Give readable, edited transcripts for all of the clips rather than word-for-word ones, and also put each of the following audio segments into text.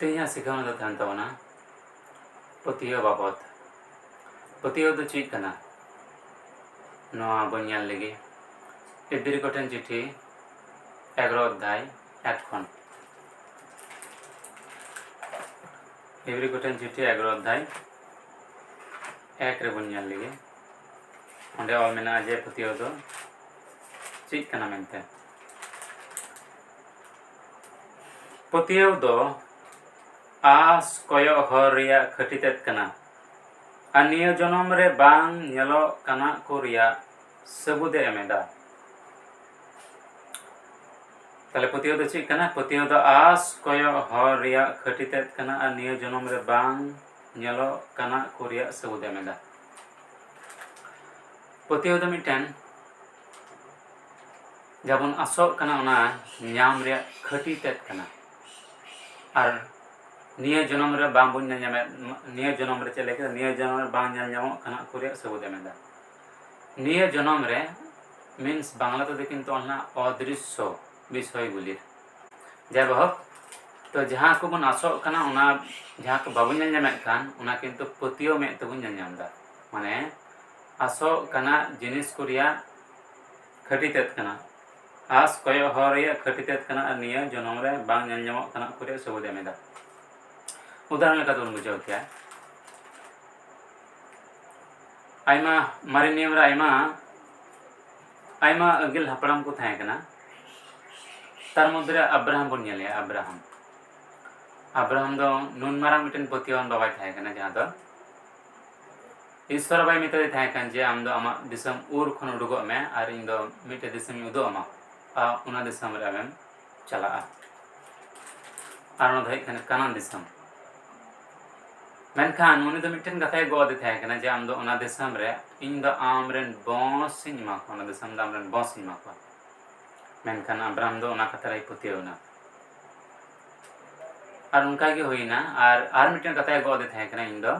तेज सिखाने दो तहन तबना पतियो बाबत पतियो दो चीज कना नोआ बनियाल लगी इब्बीरी कोठेन चिठी 11 अध्याय 1 खन इब्बीरी कोठेन चिठी 11 अध्याय 1 रे बनियाल लगी ओंडे ऑल मेना जे पतियो दो चीज कना मेनते पतियो दो आस कोयो हर रिया खटितेत कना अनियो जनम रे बांग नेलो कना को रिया सबुदे एमेदा ताले पतियो दो चीज कना पतियो दो आस कोयो हर रिया खटितेत कना अनियो जनम रे बांग नेलो कना को रिया सबुदे एमेदा पतियो दो मिटेन जबन आसो कना ओना न्याम रिया खटितेत कना और निया जनम रे बांग बुन ᱧᱟᱢᱮ निया जनम रे चले के निया जनम रे बांग ᱧᱟᱢᱚᱜ ᱠᱟᱱᱟ ᱠᱩᱨᱤᱭᱟ सबूत एमेदा निया जनम रे मीन्स बांग्ला तो देखिन तो ना अदृश्य विषय गुली जब तो जहाँ को बन आसो कना ओना जहाँ को बाबुन ᱧᱟᱢᱮ कान ओना किंतु पतियो में तबुन ᱧᱟᱢदा माने आसो कना जिनिस कुरिया खटितेत कना आस कयो हरिया खटितेत कना निया जनम रे बांग ᱧᱟᱢᱚᱜ कना कुरिया सबूत एमेदा उदाहरण लेका दोन बुझाव क्या आयमा मारे नियम रे आयमा अगिल हपड़ाम को थाय कना तार मध्य अब्राहम बन नेले अब्राहम दो नुन मारांग मिटन पतियान बाबाय थाय कना जहां दो ईश्वर बाय मिते थाय कन जे आम दो आमा दिसम उर खन उडुगो मे आर इन दो मिटे दिसम उदो आमा आ उना दिसम रे आमेम चला आर नो धाय कन कानान दिसम मेनखान उनी दो मिटन कथाय गोदे थाय कना जे आम दो ओना दिसम रे इन दो आमरेन बॉस इन मा को ओना दिसम द आमरेन बॉस इन मा को मेनखान अब्राहम दो ओना कथा रे पतियोना आर उनका के होइना आर मिटन कथाय गोदे थाय कना इन दो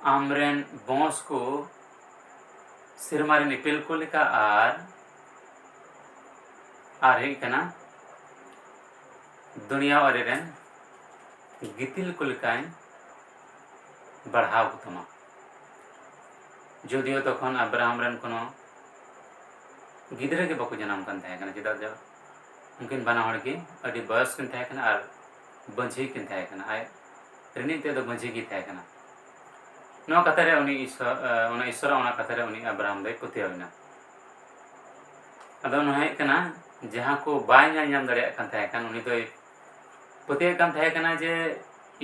आमरेन बॉस को सिरमारी निपिल को लिका आर हे कना दुनिया और रेन गितिल को लिकाय बढ़ाव तमा जदियो तखन अब्राहम रन कोनो गिदरे के बको जन्म कन थाय कना चिदा जब उनकिन बना हड़ के अडी बयस किन थाय कना आर बंझी किन थाय कना आय रिनी ते दो बंझी की थाय कना नो कतरे उनी ईश्वर ओना कतरे उनी अब्राहम दे पतियना अदो नहे कना जहां को बाय ᱧᱟᱢ दाड़िया कन थाय कन उनी दोय पतिय कन थाय कना जे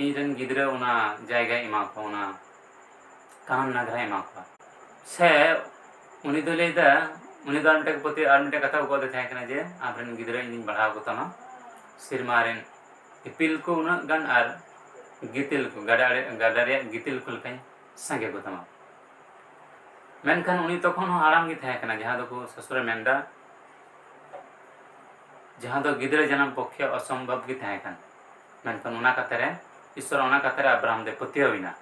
इनरन गिदरा उना जायगा इमा को उना काम नगरा इमा को से उनी दो लेदा उनी दो आरमटे पति आरमटे कथा को दे थाय कना जे आब्रन गिदरा इन बढ़ाव को तमा सिरमारेन इपिल को उना गन आर गितिल को गडारे गितिल को लकाय संगे को तमा मेनखान उनी तखन हाराम गी थाय कना जहां दो को ससुर मेंदा जहां दो गिदरा जन्म पक्ष असंभव गी थाय कन मेनखान उना कतरे ईश्वर ओना कतरे अब्राहम दे पतियोना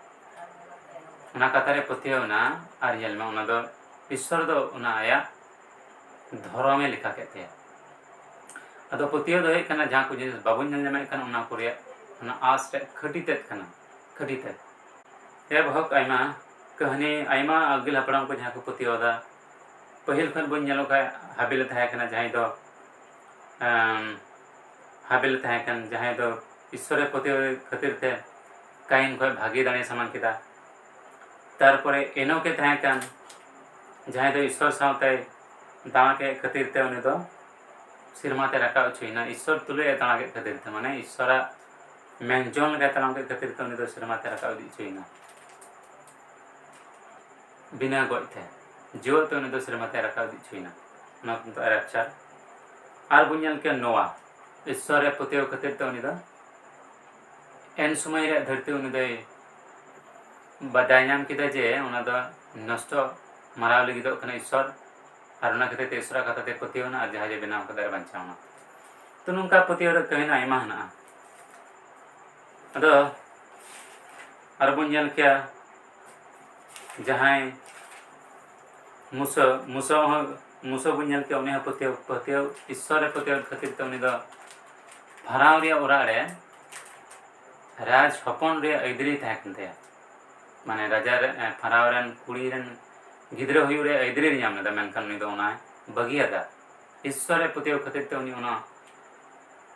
ओना कतरे पतियोना आर येल में ओना दो ईश्वर दो ओना आया धर्मे लिखा केते अदो पतियो दो हे कना जहां को जिनिस बाबुन ᱧᱟᱢᱮ कना ओना कोरिया ओना आस रे खटितेत कना खटितेत ए बहुत आयमा कहानी आयमा अगिल हपड़ाम को जहां को पतियोदा पहिल खन बन नेलो का हाबिल थाय कना जहां दो हाबिल थाय कन जहां दो ईश्वर पतियो खातिर ते काइन को भागी दाने समान किदा तार परे एनो के थाय कन जहां दो ईश्वर साथे दाना के खातिर ते उनी दो सिरमाते रखा छुइना ईश्वर तुले दाना के खातिर ते माने ईश्वर मेंजोन के दाना के खातिर ते उनी दो सिरमाते रखा दी छुइना बिना गोइते जो तो उनी दो सिरमाते रखा दी छुइना ना तो अरचार आर बुnyal के नोआ ईश्वर पतियो खातिर ते उनी दो एन समय रे धरती उनी दो बदाय नाम किदा जे ओना दो नष्ट माराव लगी दो कना ईश्वर आर ओना खातिर ते ईश्वर कथा ते पतियोना आर जहाजे बनाव कदर बंचावना तो नुका पतियो रे कहना आयमा हना अदो आर बुnyal के जहां मुसो बुnyal के उनी पतियो ईश्वर पतियो खातिर ते उनी दो भराव रिया ओरा रे राज हपन रे अइदरी तहे कन तया माने राजा रे फराव रेन कुड़ी रेन गिद्रे हुयु रे अइदरी रे ᱧᱟᱢ ᱞᱮᱫᱟ ᱢᱮᱱᱠᱷᱟन ᱩᱱᱤ ᱫᱚ ᱚᱱᱟ ᱵᱟᱹᱜᱤᱭᱟᱫᱟ ईश्वरे पतियो खातिर ते उनी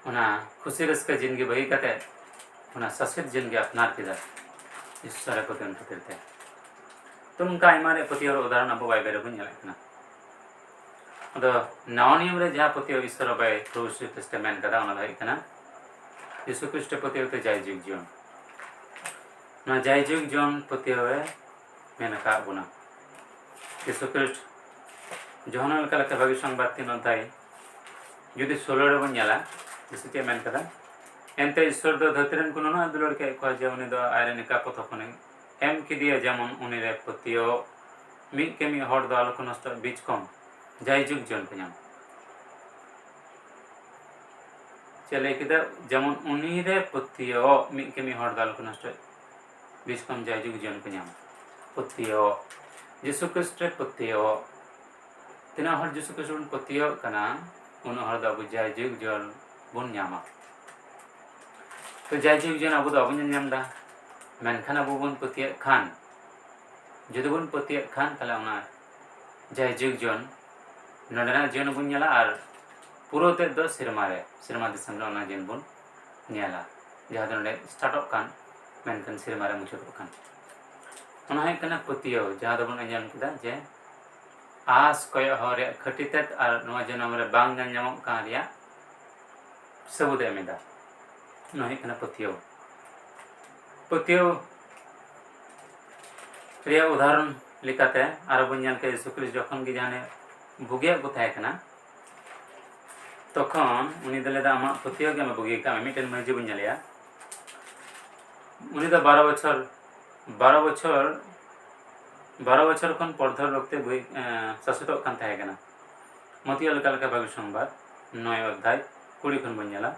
ओना खुशी रस्का जिंदगी बही कते ओना ससेत जिंदगी अपनार किदा ईश्वरे पतियो खातिर ते तो उनका आयमारे पतियो उदाहरण अब बाइबल बन ñale kana अदो नवा नियम रे जहाँ पतियो ईश्वर बाय प्रभु श्री ख्रिस्ट मेन कदा ओना भाई kana यीशु ख्रिस्ट पतियो ते जाय जुग जीवन ना जाय जुग जीवन पतियो मेन का बुना यीशु ख्रिस्ट जोहना लका लका भागी संबाद 3 अध्याय जुदी 16 रे बन ñala यीशु के मेन कदा एंते ईश्वर दो धरतीरन कुनो ना दुलर के को जे उनी दो आयरन का पथखने एम की दिया जेमन उनी रे पतियो मी केमी हर दो आलो नष्ट बीच कम जाय जुग जन को ñam चले किदा जेमन उनी रे पतियो मी केमी हर दो आलो नष्ट बीच कम जाय जुग जन को ñam पतियो यीशु ख्रिस्ट पतियो तना हर यीशु ख्रिस्ट पतियो कना उन हर दो जाय जुग जन बन ñama तो जाय जुग जन अब दो अब ñam दा मेनखान अब बन पतिया खान जुदी बन पतिया खान तले उना जाय जुग जन नडना जीवन बन ñala और पूरा ते दो सिरमा दिसम रे जीवन बन ñala जहाँ दो स्टार्ट कान मेनखान सिरमा रे मुचाद कान ओना है कना पतियो जहाँ दो बन ñam किदा जे आस कय हरे खटितेत और नवा जन्म रे बांग ñam कान रिया सबूत एमेदा ओना है कना पतियो पतियो रिया उदाहरण लिकाते आरो बन ñal के यीशु ख्रिस्ट जखन कि जाने बुगिया को थाय कना तखन उनी दलेदा आमा पतियो के बुगिया का मिटेन मजे बन ñalया उनी तो 12 बछर खन पढ़धर रखते बुई ससुतो कान थाय कना मतियो लका लका भाग संबाद 9 अध्याय 20 खन बन ñala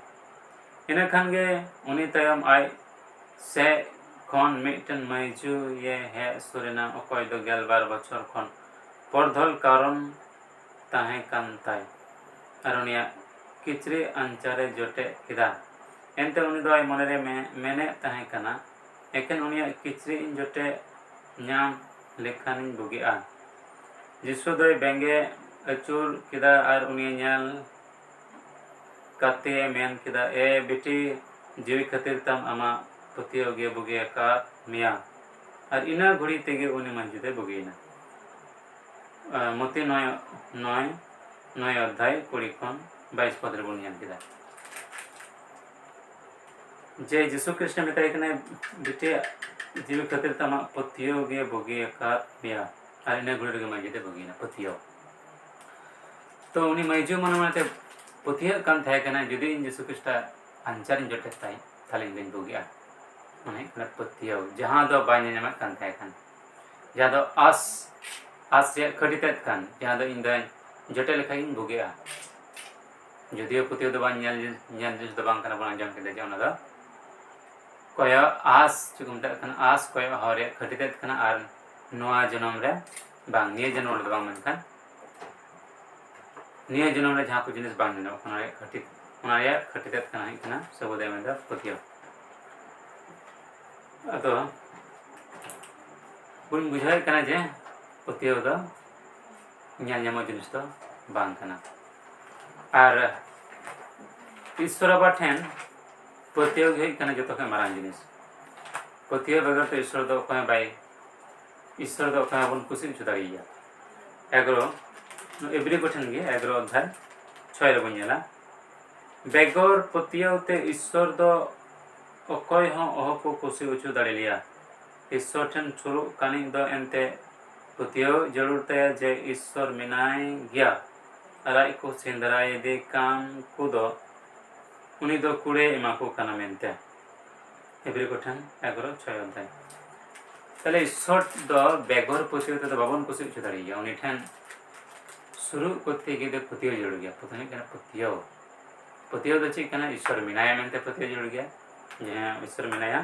इना खान गे उनी तयम आय से खन मिटेन मजू ये है सुरेना अकय दो 12 बछर खन पढ़धल कारण ताहे कान ताय अरुनिया किचरी अंचारे जोटे किदा एंते उनी दो मने रे मेने ताहे कना एकेन उनिया किचरी जोटे ñam लेखान बुगिआ जिसु दो बेंगे अचुर किदा और उनी ñal काते मेन किदा ए बेटी जीवी खातिर तम आमा पतियो गे बुगिया का मिया और इना घड़ी तेगे उनी मंजुदे बुगिना मती 9 अध्याय 20 खन 22 पद रे बन ñam किदा जे यीशु कृष्ण मिताय कने बेटे जीवी खातिर तम पतियो गे बुगिया का मिया और इना घड़ी रे मंजुदे बुगिना पतियो तो उनी मजू मन माते पतियो कान थाय कना जुदी यीशु कृष्ण अंचार जोटे ताई थाले दिन बुगिया माने कना पतियो जहां दो बाय ñam कान थाय कान जहां दो आस से खटितेत कान जहां दो इन दो जोटे लेखा इन बुगिया जदियो पतियो दो बाय ñal जिस दो बांग कना बना जम के जे ओना दो कय आस चुकुमता कना आस कय हरे खटितेत कना आर नवा जन्म रे बांग निये जन्म रे बांग मनखान निये जन्म रे जहां को जिनिस बांग न ओना रे खटितेत कना है कना सबोदय में दा पतियो अतो बुन बुझाय कना जे पतियो दो ñal ñamo जिनिस तो बांग कना और ईश्वर बाठेन पतियो गे कना जतो के मारान जिनिस पतियो बगर तो ईश्वर दो कोय बाय ईश्वर दो कोय बन खुशी छुदारिया एगरो एवरी बठन गे एगरो अध्याय 6 रे बन ñala बेगर पतियो ते ईश्वर दो अकय हो ओह को खुशी उचु दाड़िलिया ईश्वर ठन छुरु कानी दो एंते पतियो जरूर ते जे ईश्वर मिनाय गया अराय को सेंदराय दे काम कुदो उनी दो कुड़े एमा को काना मेनते एवरी कोठन 11:6 अध्याय तले ईश्वर दो बेगर पतियो ते बाबन खुशी उचु दाड़िया उनी ठन शुरू करते गे दे पतियो जरूर गया पतने कना पतियो दो ची कना ईश्वर मिनाय मेनते पतियो जरूर गया जे ईश्वर मिनाया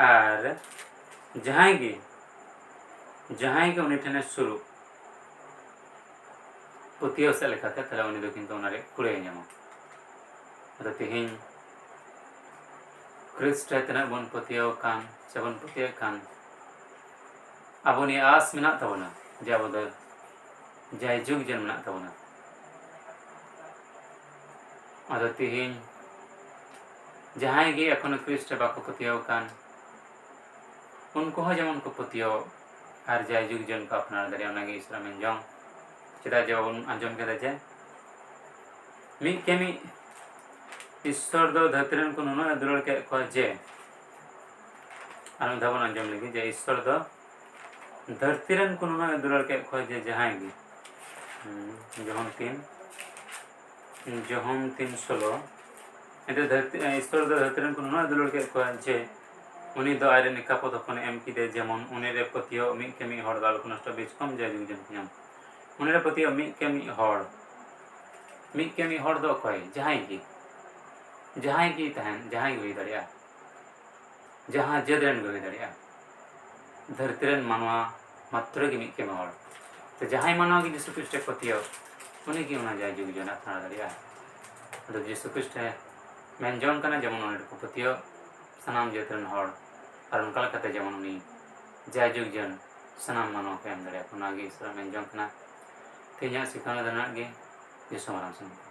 और जहां के उनी ठने शुरू पतियो से लेखाते तला उनी दो किंतु उनारे कुड़े ñamo अतो तिहिन ख्रिस्ट रे तना बन पतियाव कान से बन पतिया कान अब नि आस मेना तबना जे अब दो जाय जुग जन मेना तबना अदो तिहिन जहां गे एखोनो ख्रिस्ट बाको पतियाव कान उनको हो जेमन को पतियाव और जाय जुग जन को अपनार दाड़े ओना गे इसरा मेन जंग चेदा जे बन आंजम केदा जे मी केमी ईश्वर दो धरतीरन को नुनो दुलार के को जे आर धाबन आंजम लगी जे ईश्वर दो धरतीरन को नुनो दुलार के को जे जहां गे जोहम 3:16 एते धरती ईश्वर दो धरतीरन को नुनो दुलार के को जे उनी दो आयरे निकापो तखन एम किदे जेमन उनी रे पतियो मी केमी हर दाल को नष्ट बीच कम जाय जुग जन नाम उनी रे पतियो मी केमी हर दो कोई जहां की तहन जहां हुई दरिया जहां जदरन हुई दरिया धरतीरन मानवा मात्र की मी केमी हर तो जहां मानवा की यीशु ख्रिस्ट पतियो उनी की उना जाय जुग जन अपना दरिया तो यीशु ख्रिस्ट मेन जन कना जेमन उनी को पतियो सनाम जतरन हर और उनका लकते जेमन उनी जाय जुग जन सनाम मानवा के एम दरिया उना गे इसरा मेन जन कना तेजा सिखाना दना गे यीशु माराम